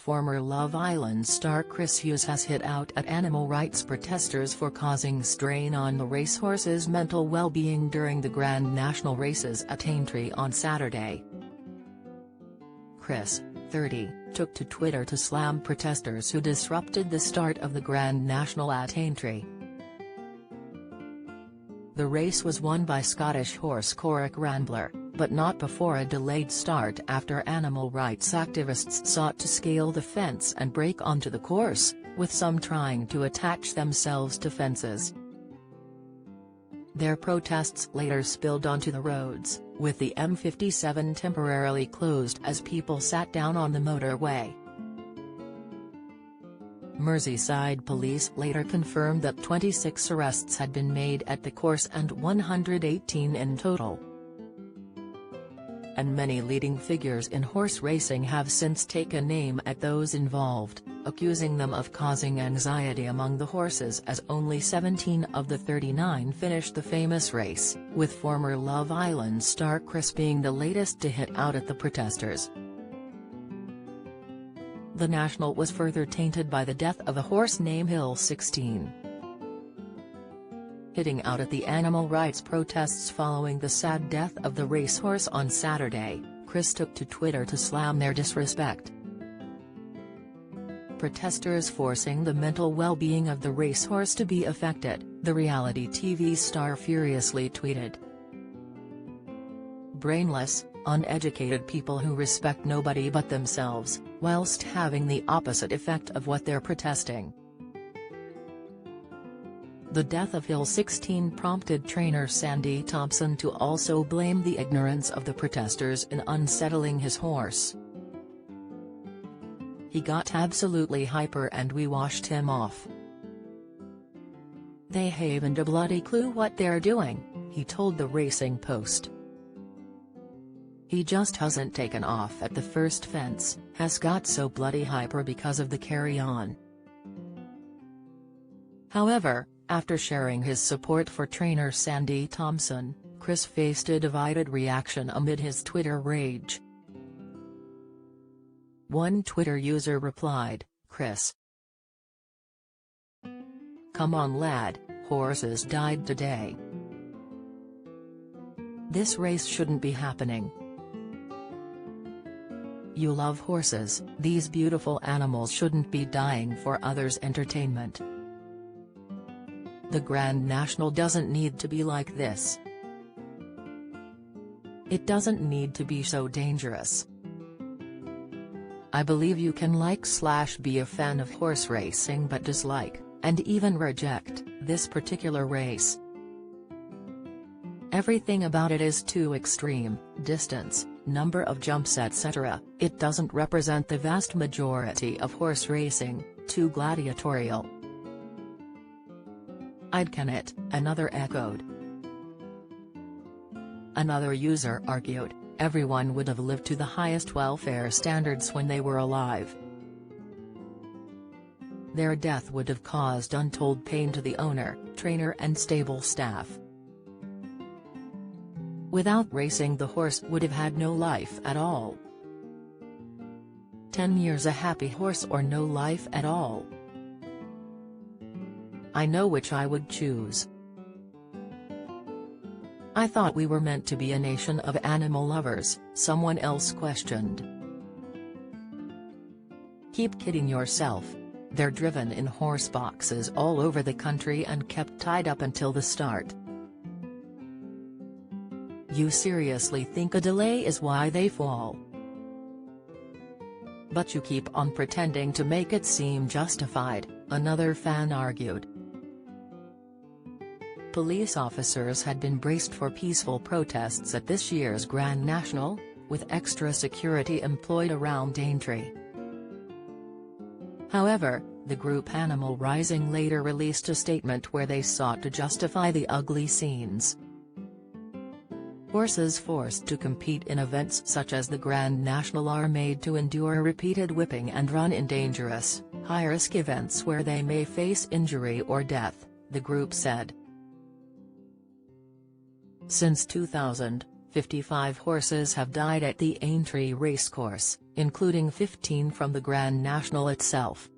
Former Love Island star Chris Hughes has hit out at animal rights protesters for causing strain on the racehorse's mental well-being during the Grand National races at Aintree on Saturday. Chris, 30, took to Twitter to slam protesters who disrupted the start of the Grand National at Aintree. The race was won by Scottish horse Corach Rambler, but not before a delayed start after animal rights activists sought to scale the fence and break onto the course, with some trying to attach themselves to fences. Their protests later spilled onto the roads, with the M57 temporarily closed as people sat down on the motorway. Merseyside police later confirmed that 26 arrests had been made at the course and 118 in total. And many leading figures in horse racing have since taken aim at those involved, accusing them of causing anxiety among the horses, as only 17 of the 39 finished the famous race, with former Love Island star Chris being the latest to hit out at the protesters. The National was further tainted by the death of a horse named Hill 16. Hitting out at the animal rights protests following the sad death of the racehorse on Saturday, Chris took to Twitter to slam their disrespect. Protesters forcing the mental well-being of the racehorse to be affected, the reality TV star furiously tweeted. Brainless, uneducated people who respect nobody but themselves, whilst having the opposite effect of what they're protesting. The death of Hill 16 prompted trainer Sandy Thompson to also blame the ignorance of the protesters in unsettling his horse. He got absolutely hyper and we washed him off. They haven't a bloody clue what they're doing, he told the Racing Post. He just hasn't taken off at the first fence, has got so bloody hyper because of the carry-on. However, after sharing his support for trainer Sandy Thompson, Chris faced a divided reaction amid his Twitter rage. One Twitter user replied, "Chris, come on lad, horses died today. This race shouldn't be happening. You love horses, these beautiful animals shouldn't be dying for others' entertainment. The Grand National doesn't need to be like this. It doesn't need to be so dangerous. I believe you can like/be a fan of horse racing but dislike, and even reject, this particular race. Everything about it is too extreme, distance, number of jumps etc. It doesn't represent the vast majority of horse racing, too gladiatorial. I'd can it," another echoed. Another user argued, "Everyone would have lived to the highest welfare standards when they were alive. Their death would have caused untold pain to the owner, trainer and stable staff. Without racing the horse would have had no life at all. 10 years a happy horse or no life at all. I know which I would choose. I thought we were meant to be a nation of animal lovers," someone else questioned. "Keep kidding yourself. They're driven in horse boxes all over the country and kept tied up until the start. You seriously think a delay is why they fall? But you keep on pretending to make it seem justified," another fan argued. Police officers had been braced for peaceful protests at this year's Grand National, with extra security employed around Aintree. However, the group Animal Rising later released a statement where they sought to justify the ugly scenes. Horses forced to compete in events such as the Grand National are made to endure repeated whipping and run in dangerous, high-risk events where they may face injury or death, the group said. Since 2000, 55 horses have died at the Aintree racecourse, including 15 from the Grand National itself.